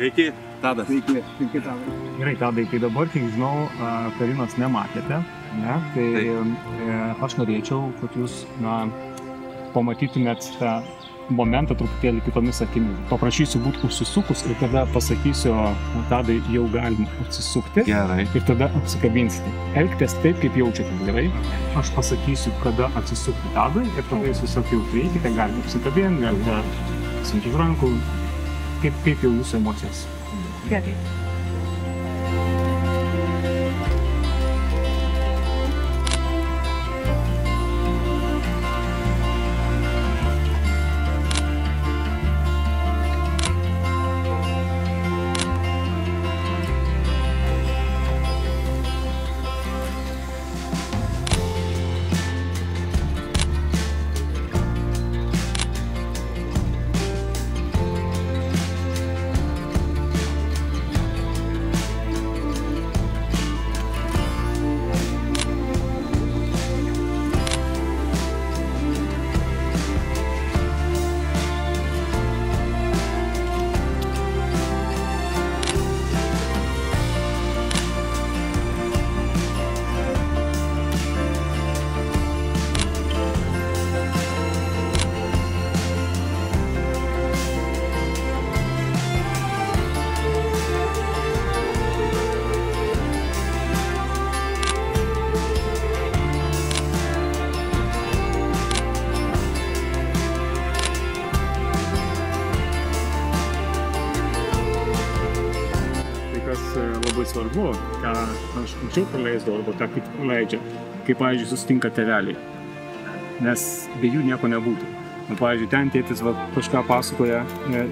Sveiki, Tadas. Sveiki, Tadai. Gerai, Tadai, tai dabar, kiek žinau, Karinos nematėte, ne? Tai aš norėčiau, kad jūs pamatytumėt tą momentą truputėlį kitomis akimis. Paprašysiu būti užsisukus ir tada pasakysiu, Tadai, jau galima atsisukti. Gerai. Ir tada apsikabinsite. Elgtės taip, kaip jaučiate, gerai? Aš pasakysiu, kada atsisukti Tadai ir tada jūs tiesiog jau prieikite, galite apsikabinti, galite simti rankų. Kaip jau jūsų emocijos? Gerai. Labai svarbu, ką aš anksčiau praleisdavau, arba tą kaip praleidžia, kai, pavyzdžiui, susitinka tėveliai, nes be jų nieko nebūtų. Pavyzdžiui, ten tėtis kažką pasakoja,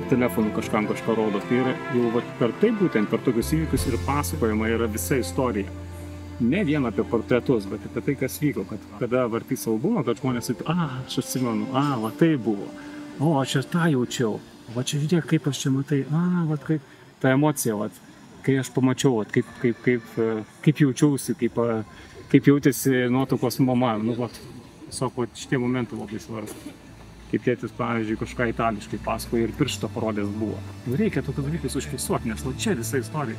telefonu kažką rodo. Tai yra jau per tai būtent, per tokius įvykius ir pasakojama yra visa istorija. Ne vien apie portretus, bet apie tai, kas vyko, kad kada vartys albumą, kad žmonės sakytų, aš atsimenu, va tai buvo, aš tą jaučiau, va čia žiūrėk, kaip aš čia matai, va kaip ta emocija, kai aš pamačiau, kaip jaučiausi, kaip jautėsi nuotraukos mama, tiesiog šitie momentai labai svarbu. Kaip tėtis, pavyzdžiui, kažką itališkai pasakoja ir piršto parodės buvo. Reikia tokius dalykus užfiksuoti, nes čia visa istorija.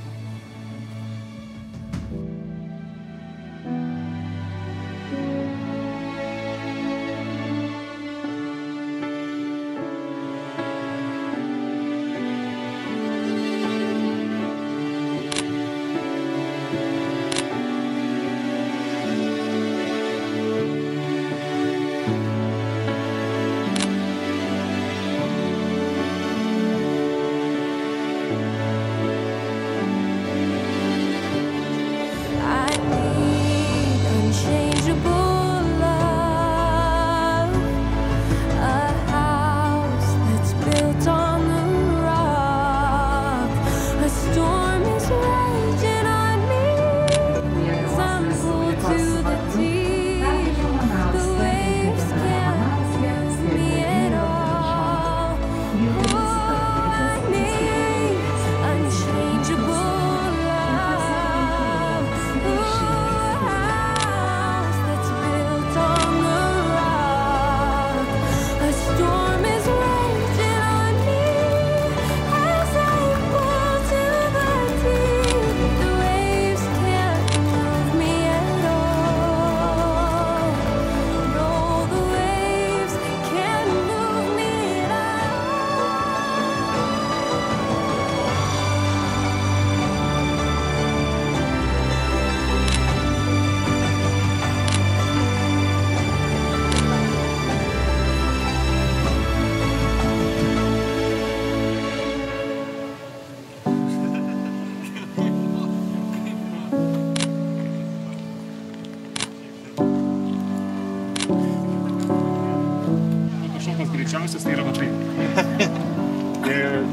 Greičiausias tai yra va tai.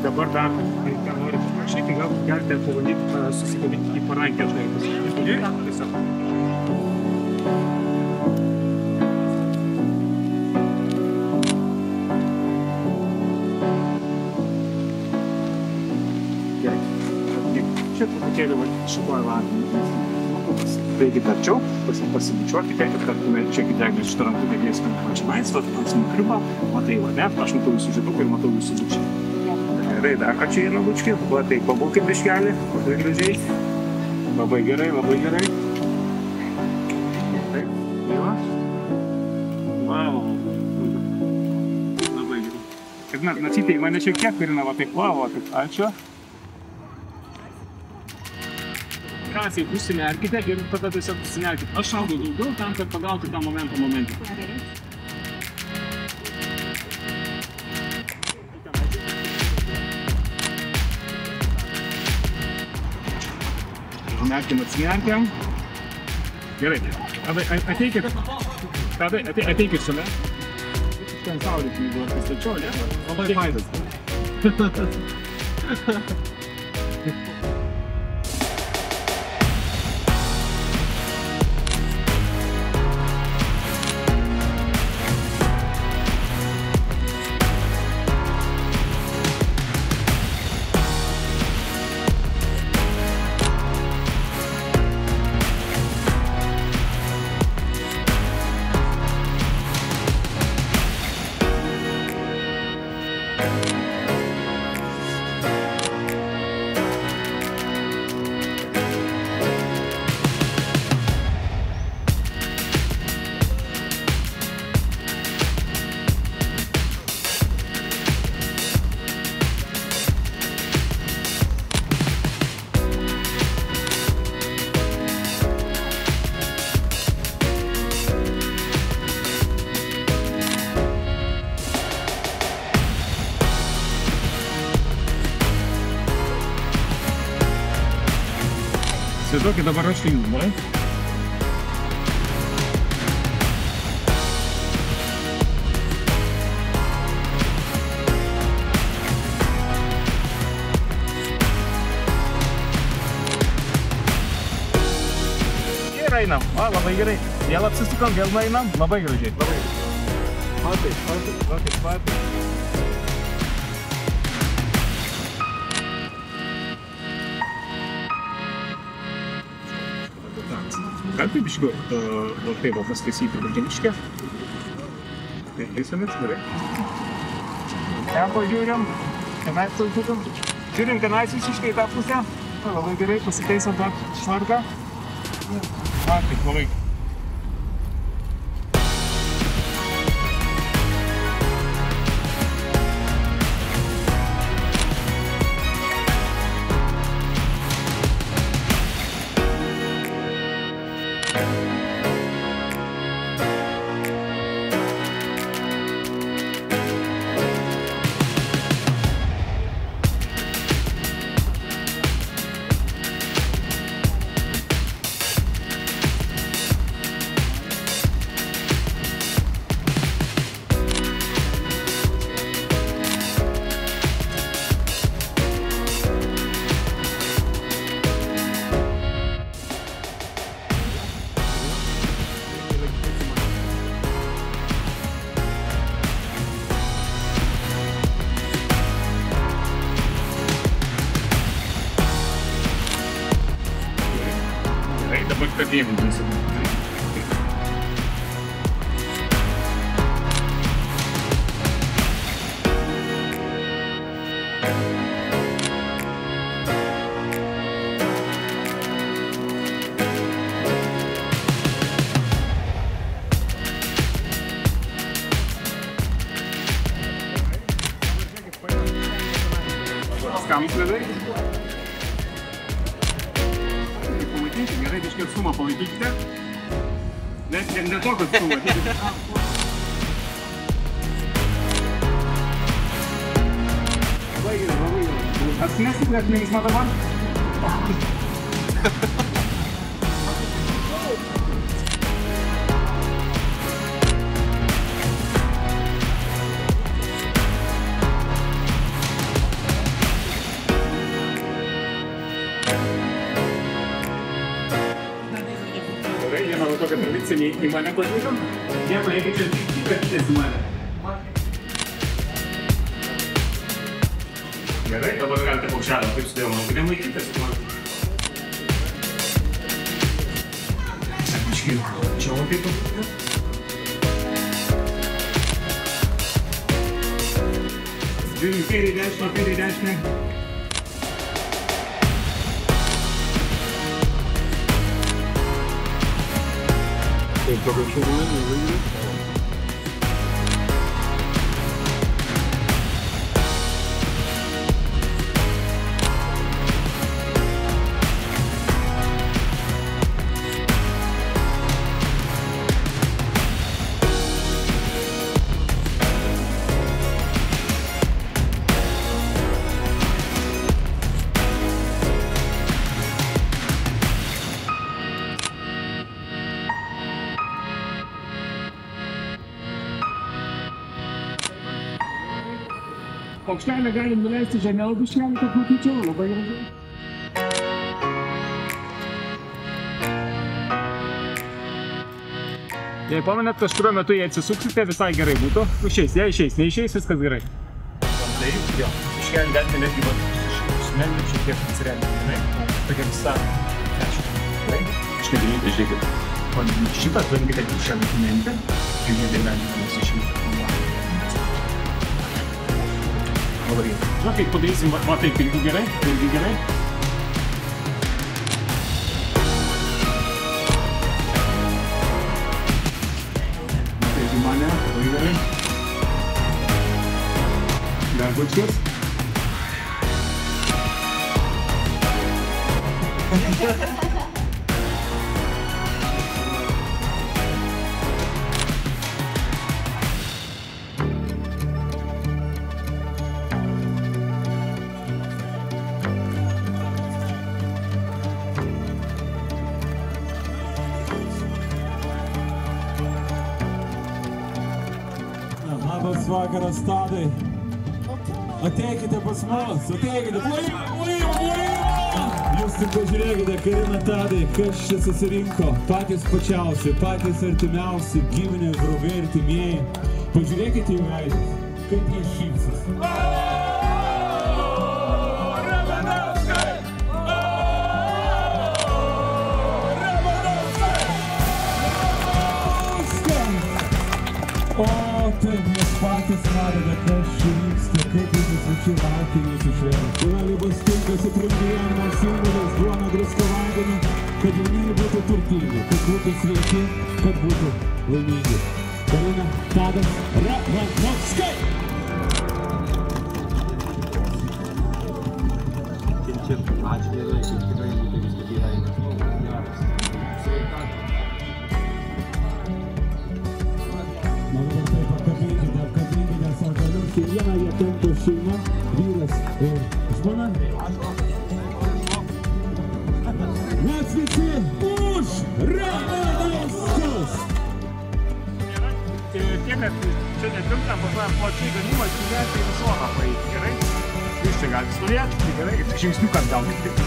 Dabar dar, ką noriu paprašyti, gal galite pabandyti susikabinti į parankę, žinai, pasakyti. Tiesiog. Gerai. Čia truputėlį šitoj latviai. Prieikite arčiau, pasibučiuokite, kad čia eglės šitą rankų dėlės pačiamais, pasim kriubą, matai lane, aš matau jūsų žieduką ir matau jūsų dučią. Gerai, dar ką čia vieną bučkį, va tai pabūkim biškelį, labai gražiai. Labai gerai, labai gerai. Taip, tai va. Vau. Labai gerai. Kaip nacytai, mane šiek tiek pirina, va taip, vau, taip, ačiū. Drąsiai užsimerkite ir tada tiesiog užsimerkite. Aš šaudau daugiau tam, kad pagauti tą momentą. Atsimerkiam. Gerai. Ateikit šalia. Ten saulė, jeigu aš pastačiau, ne? Labai fainas. Įsivaizduokit dabar aš lygumą. Ir einam, labai gerai. Vėl apsisukam, vėl einam, labai gražiai. Patai. Galite biškiu taip paskaisyti rūkiniškę. Eisamės, gerai. Ten pažiūrim, tenais susukam. Žiūrim tenais visiškai tą pusę. Labai gerai, pasitaisom tą švarką. Taip, labai. Dabar kabėjimų būsim. Skambus ledai. Gerai, biškai atstumą palaikykite. Ne tokį atstumą. Labai gerai. Atsimeskit, kad neįsma dabar. Tokia tradicinė į mane pažiūrėm. Nieko, jeigu čia tik kitės į mane. Gerai, dabar galite paukšelę, taip sudėjau, manau, kad nemaikytės į mane. Sakiškai, čia opėtų. Žiūrėjau, kairė dešinė. Taip, pagal šarūnį vaidinį. Paukštelę galim nuleisti žemiau biškelį, kad matyčiau, labai gražiai. Jei pamenat, kažkurio metu jei atsisuksite, visai gerai būtų. Išeis, jei išeis, neišeis, viskas gerai. Taip, jo. Biškelį galite netgi sumenti šiek tiek atsiremti, žinai. Tokia visa keška. Gerai? Štai galite, žiūrėkit. O šitą atvangite šią dokumentę, žiūrėkite meninimus išimti. Na, kaip padarysim, va taip, irgi gerai. Taip, mane, labai gerai. Dar bučkės. Labas vakaras, Tadai. Ateikite pas mus, ateikite. Jūs tik pažiūrėkite, Karina, Tadai, kas čia susirinko. Patys pačiausi, patys artimiausi, giminiai, draugai, artimieji. Pažiūrėkite į veidus, kaip jie šypsis. O taip, mes patys matome, kas čia vyksta, kaip jūsų svečiai laukia jūsų šventės. Galybos tinka su trumbyjamo simboliais, duona, druska, vandenį, kad jaunieji būtų turtingi, kad būtų sveiki, kad būtų laimingi. Karina, Tadas, Ravanovskai! Ačiū Dievui, kad tikrai būtų viskas gerai. Apkabinkite savo kelius, kiekvieną jie tampa šeima, vyras ir žmona. Mes visi už Ravanauskus! Tiek, kad čia netilptam, pažuojam plačiai ganimas, gyventi į šoną paeiti, gerai? Jūs čia galite stovėti, tai gerai, ir žingsniukas gal tik taip.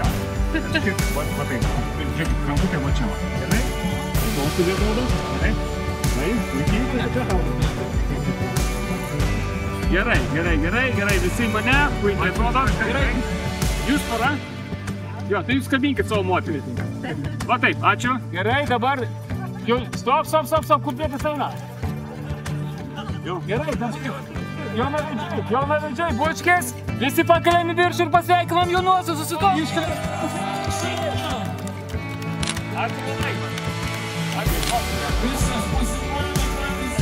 Ja. Va taip, žiūrėkit, kramputė va čia, gerai? Tos stovėt naudos, gerai? Gerai, visi mane, puikiai atrodo, gerai. Jūs para? Jo, tai jūs kabinkit savo moterį. Va taip, ačiū. Gerai, dabar, stop, kur priekis eina. Gerai, jaunavedžiai, bučkės, visi pakeliam į viršų ir pasveikinam jaunuosius susitokius. Ačiū labai. Visas pasimuojame patys.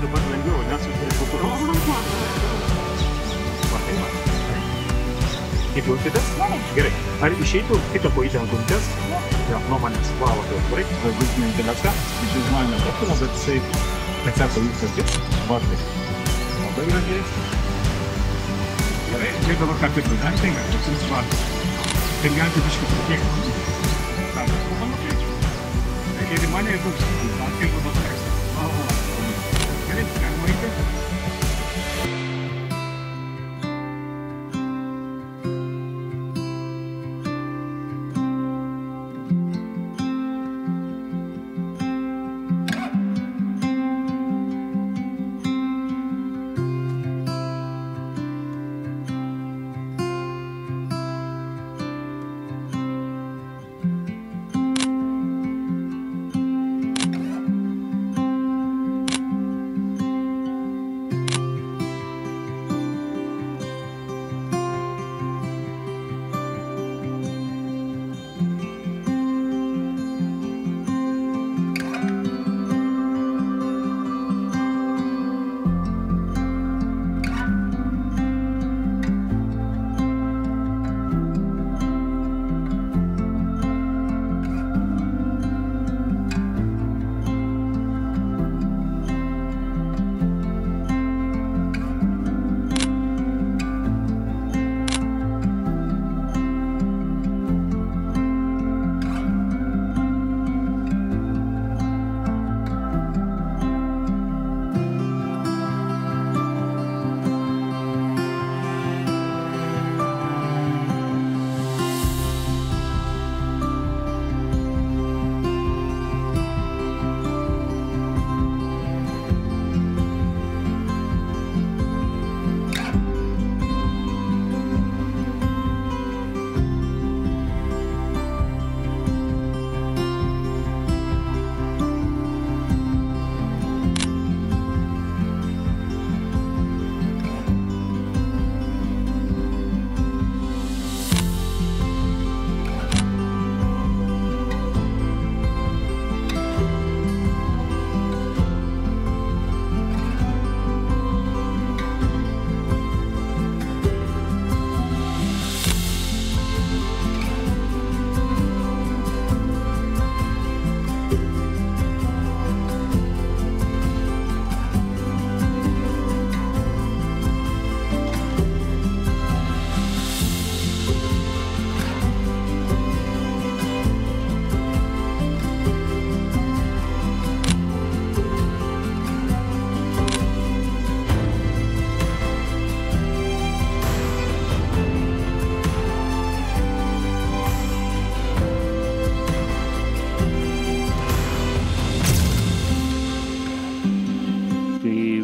Dabar lengviau, nes aš turiu kultūros. Kaip jausitės? Gerai. Ar išeitų kitą kojytę ant kuntės? Jo, nuo manęs valo tai atvarai. Galbūt intelektą. Iš žmonės neprapino, bet jisai atsako viskas dirbs. Vartai. Labai gražiai. Gerai. Čia dabar ką taip, dar tenka, toks vis vartas. Tai galite biškai pritiekti. Tam, tas pamatai. Ir į mane ir toks, kaip dabar tekstą. Gerai, galima eiti.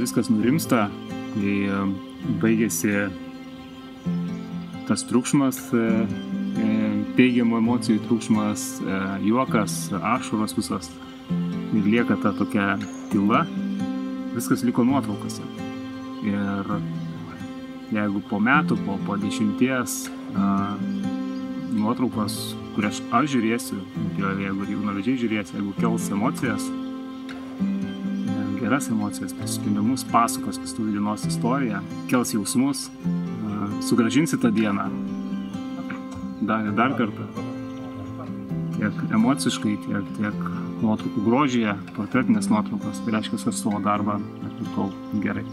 viskas nurimsta, kai baigėsi tas triukšmas, teigiamų emocijų triukšmas, juokas, ašaros visos ir lieka ta tokia tyla, viskas liko nuotraukose. Ir jeigu po metų, po 10 nuotraukos, kurias aš žiūrėsiu, jeigu jaunavedžiai žiūrės, jeigu kels emocijas, geras emocijas, prisiminimus, pasakos pastovių dienos istoriją, kels jausmus, sugrąžinsi tą dieną dar kartą. Tiek emociškai, tiek nuotraukų grožyje, portretinės nuotraukos, tai reiškia, aš savo darbą atlikau gerai.